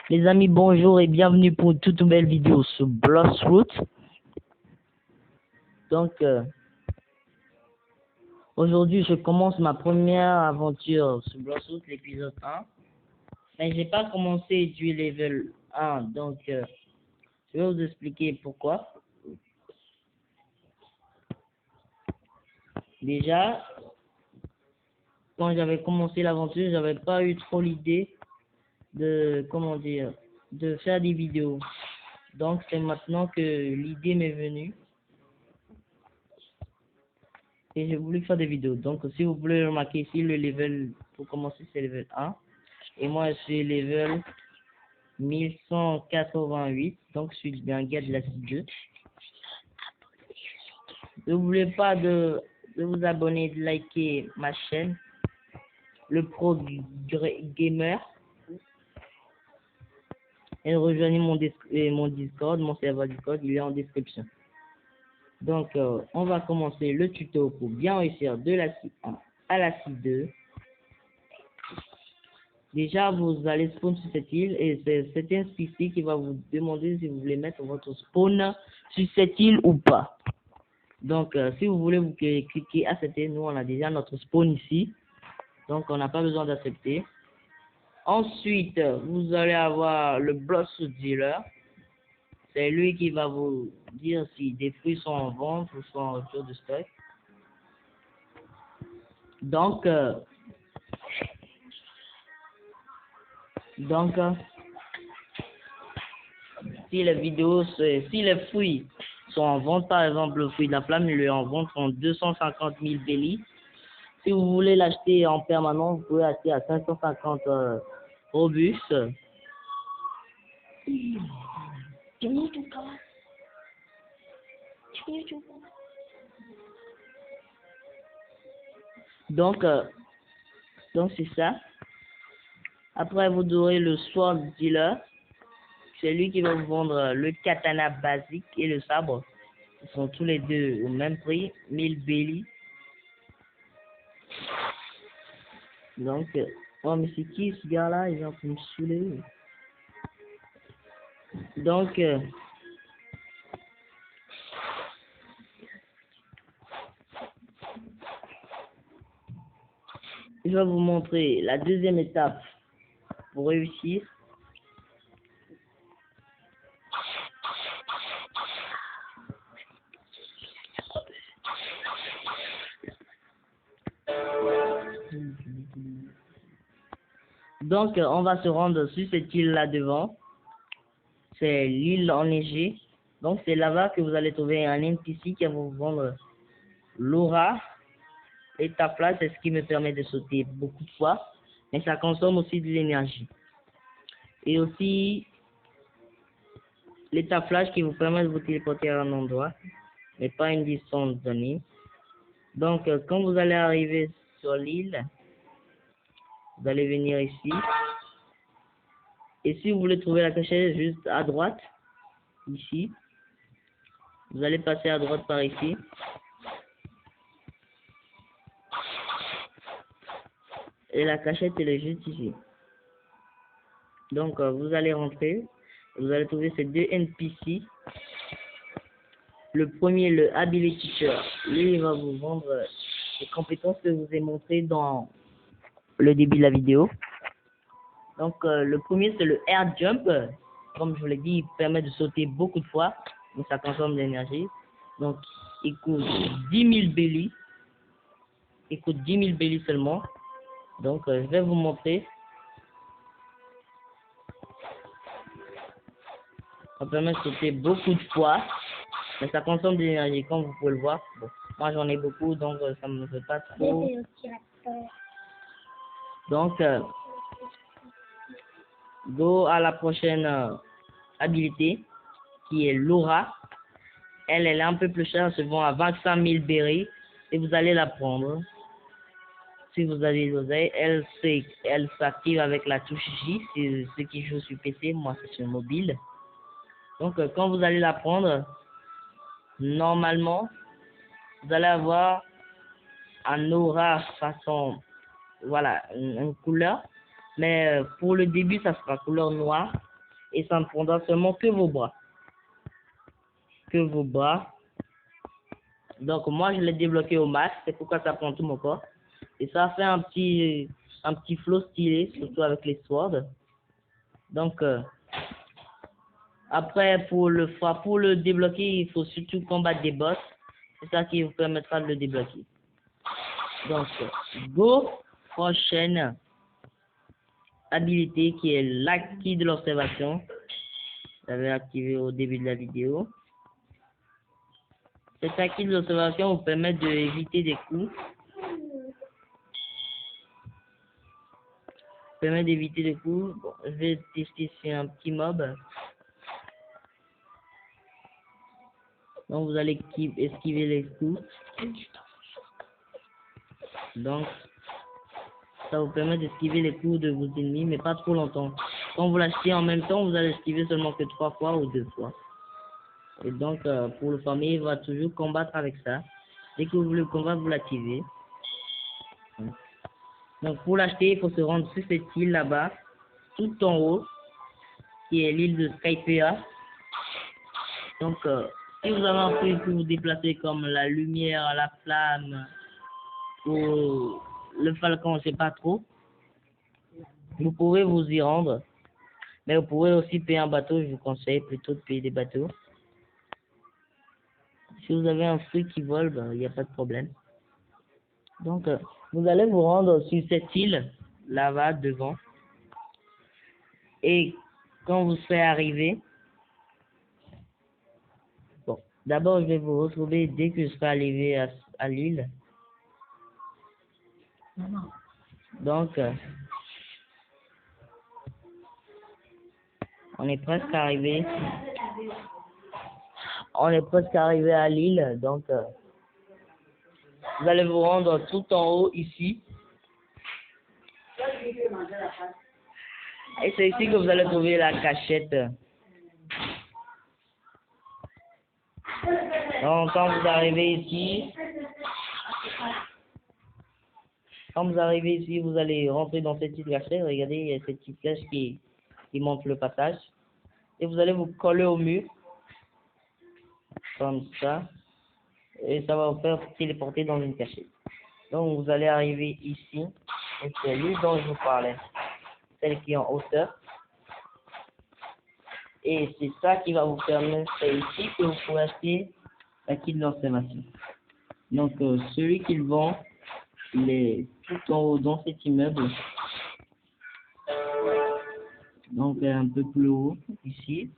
Les amis, bonjour et bienvenue pour une toute nouvelle vidéo sur Bloxroot. Donc, aujourd'hui, je commence ma première aventure sur Bloxroot, l'épisode 1. Mais j'ai pas commencé du level 1, donc je vais vous expliquer pourquoi. Déjà, quand j'avais commencé l'aventure, j'avais pas eu trop l'idée de, de faire des vidéos. Donc c'est maintenant que l'idée m'est venue et j'ai voulu faire des vidéos. Donc si vous voulez remarquer ici, le level pour commencer c'est level 1 et moi je suis level 1188, donc je suis un gars de la C2. N'oubliez pas de vous abonner, de liker ma chaîne, le Pro Gamer, et rejoignez mon Discord, mon serveur Discord, il est en description. Donc, on va commencer le tuto pour bien réussir de la C1 à la C2. Déjà, vous allez spawn sur cette île et c'est un NPC qui va vous demander si vous voulez mettre votre spawn sur cette île ou pas. Donc, si vous voulez, vous cliquez accepter. Nous, on a déjà notre spawn ici. Donc, on n'a pas besoin d'accepter. Ensuite, vous allez avoir le Bloxroot Dealer. C'est lui qui va vous dire si des fruits sont en vente ou sont en retour de stock. Donc, si les fruits sont en vente, par exemple le fruit de la flamme, il est en vente en 250 000 belly. Si vous voulez l'acheter en permanent, vous pouvez acheter à 550 robustes. Donc c'est ça. Après, vous aurez le Sword Dealer. C'est lui qui va vous vendre le katana basique et le sabre. Ils sont tous les deux au même prix, 1000 belly. Donc, oh mais c'est qui ce gars-là? Il est en train de me saouler. Donc, je vais vous montrer la deuxième étape pour réussir. Donc, on va se rendre sur cette île là devant. C'est l'île enneigée. Donc, c'est là-bas que vous allez trouver un NPC qui va vous vendre l'aura. L'étape là, c'est ce qui me permet de sauter beaucoup de fois. Mais ça consomme aussi de l'énergie. Et aussi, l'étape flash qui vous permet de vous téléporter à un endroit, mais pas une distance donnée. Donc, quand vous allez arriver sur l'île, vous allez venir ici. Et si vous voulez trouver la cachette juste à droite, ici, vous allez passer à droite par ici. Et la cachette, elle est juste ici. Donc, vous allez rentrer. Vous allez trouver ces deux NPC. Le premier, le Ability Teacher. Lui, il va vous vendre les compétences que je vous ai montrées dans le début de la vidéo. Donc, le premier, c'est le Air Jump. Comme je vous l'ai dit, il permet de sauter beaucoup de fois. Mais ça consomme de l'énergie. Donc, il coûte 10 000 belly. Il coûte 10 000 belly seulement. Donc, je vais vous montrer. Ça permet de sauter beaucoup de fois. Mais ça consomme de l'énergie, comme vous pouvez le voir. Bon, moi, j'en ai beaucoup, donc ça me fait pas trop. Donc, go à la prochaine habilité, qui est l'aura. Elle est un peu plus chère, elle se vend à 25 000 berries. Et vous allez la prendre. Si vous avez l'oseille, elle s'active avec la touche J. C'est ceux qui jouent sur PC, moi c'est sur mobile. Donc quand vous allez la prendre, normalement, vous allez avoir un aura façon voilà, une couleur. Mais pour le début, ça sera couleur noire. Et ça ne prendra seulement que vos bras. Que vos bras. Donc moi, je l'ai débloqué au max. C'est pourquoi ça prend tout mon corps. Et ça fait un petit flow stylé, surtout avec les swords. Donc, après, pour le débloquer, il faut surtout combattre des boss. C'est ça qui vous permettra de le débloquer. Donc, go, prochaine habilité qui est l'acquis de l'observation. Vous avez activé au début de la vidéo. Cet acquis de l'observation vous permet d'éviter des coups. Permet d'éviter les coups. Bon, je vais tester sur un petit mob. Donc vous allez esquiver les coups. Donc ça vous permet d'esquiver les coups de vos ennemis, mais pas trop longtemps. Quand vous l'achetez en même temps, vous allez esquiver seulement que 3 fois ou 2 fois. Et donc pour le farmer, il va toujours combattre avec ça. Dès que vous voulez combattre, vous l'activez. Donc pour l'acheter, il faut se rendre sur cette île là-bas, tout en haut, qui est l'île de Skypea. Donc si vous avez un truc pour vous déplacer comme la lumière, la flamme, ou le falcon, je sais pas trop, vous pouvez vous y rendre. Mais vous pouvez aussi payer un bateau, je vous conseille plutôt de payer des bateaux. Si vous avez un fruit qui vole, ben, il n'y a pas de problème. Donc, vous allez vous rendre sur cette île, là-bas, devant. Et quand vous serez arrivé, bon, d'abord, je vais vous retrouver dès que je serai arrivé à l'île. Donc, on est presque arrivé. On est presque arrivé à l'île, donc vous allez vous rendre tout en haut ici. Et c'est ici que vous allez trouver la cachette. Donc quand vous arrivez ici, vous allez rentrer dans cette petite cachette. Regardez, il y a cette petite flèche qui montre le passage. Et vous allez vous coller au mur. Comme ça. Et ça va vous faire téléporter dans une cachette. Donc vous allez arriver ici. Et c'est l'île dont je vous parlais. Celle qui est en hauteur. Et c'est ça qui va vous permettre, c'est ici que vous pouvez acheter l'acquis de l'observation. Donc celui qu'ils vend, il est tout en haut dans cet immeuble. Donc un peu plus haut ici.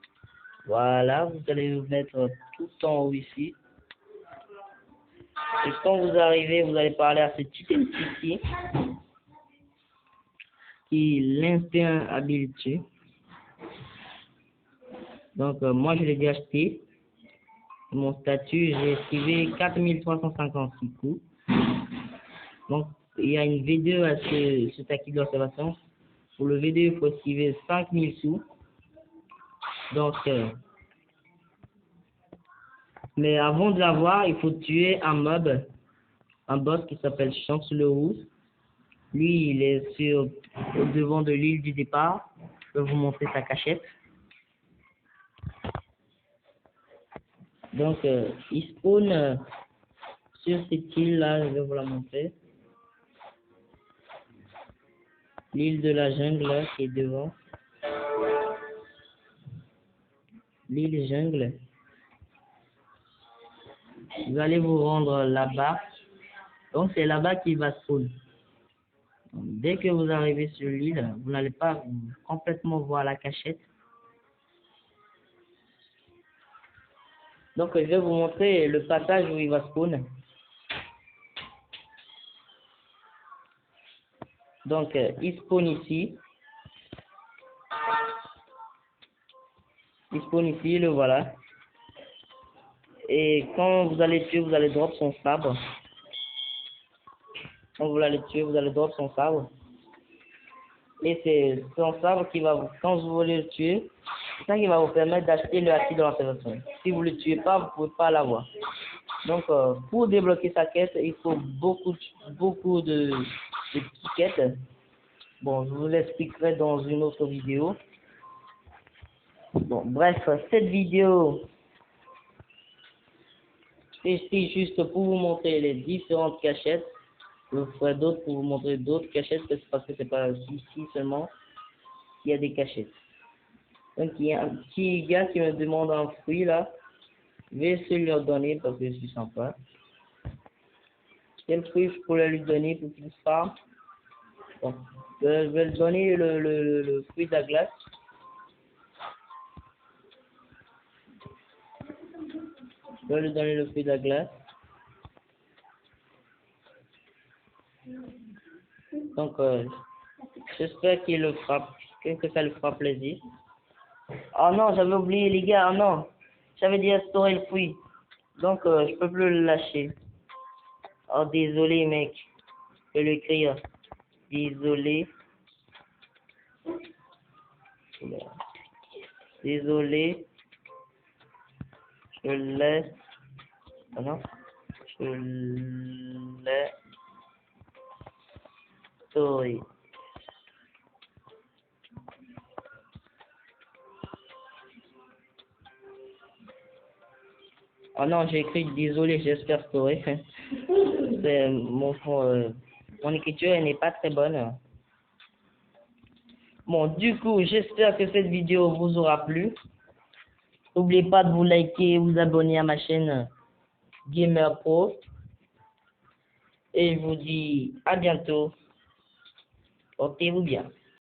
Voilà, vous allez vous mettre tout en haut ici. Et quand vous arrivez, vous allez parler à ce petit ici, qui est l'instinct habilité. Donc moi je l'ai déjà acheté. Mon statut, j'ai esquivé 4356 coups. Donc il y a une V2 à cet acquis d'observation. Pour le V2, il faut esquiver 5000 sous. Donc mais avant de l'avoir, il faut tuer un mob, un boss qui s'appelle Chancelleroux. Lui, il est au devant de l'île du départ. Je vais vous montrer sa cachette. Donc, il spawn sur cette île-là, je vais vous la montrer. L'île de la jungle là, qui est devant. L'île jungle. Vous allez vous rendre là-bas. Donc, c'est là-bas qu'il va spawn. Dès que vous arrivez sur l'île, vous n'allez pas complètement voir la cachette. Donc, je vais vous montrer le passage où il va spawn. Donc, il spawn ici. Il spawn ici, le voilà. Et quand vous allez tuer, vous allez drop son sabre. Quand vous allez tuer, vous allez drop son sabre. Et c'est son sabre qui va vous, quand vous voulez le tuer, c'est ça qui va vous permettre d'acheter le acquis de l'observation. Si vous ne le tuez pas, vous ne pouvez pas l'avoir. Donc, pour débloquer sa quête, il faut beaucoup de d'étiquette. Bon, je vous l'expliquerai dans une autre vidéo. Bon, bref, cette vidéo, c'est juste pour vous montrer les différentes cachettes. Je ferai d'autres pour vous montrer d'autres cachettes, parce que c'est pas ici seulement qu'il y a des cachettes. Donc, il y a un petit gars qui me demande un fruit là. Je vais essayer de lui donner parce que je suis sympa. Quel fruit je pourrais lui donner pour qu'il se parle? Bon, je vais lui donner le fruit de la glace. Je vais lui donner le fruit de la glace. Donc, j'espère qu'il le fera, que ça lui fera plaisir. Oh non, j'avais oublié les gars, oh non. J'avais dit restaurer le fruit. Donc, je peux plus le lâcher. Oh, désolé mec. Je vais l'écrire. Désolé. Désolé. Je laisse. Ah non. Je laisse. Sorry. Oh non, j'ai écrit désolé, j'espère story. C'est mon écriture elle n'est pas très bonne. Bon, du coup, j'espère que cette vidéo vous aura plu. N'oubliez pas de vous liker, vous abonner à ma chaîne Gamer Pro. Et je vous dis à bientôt. Portez-vous bien.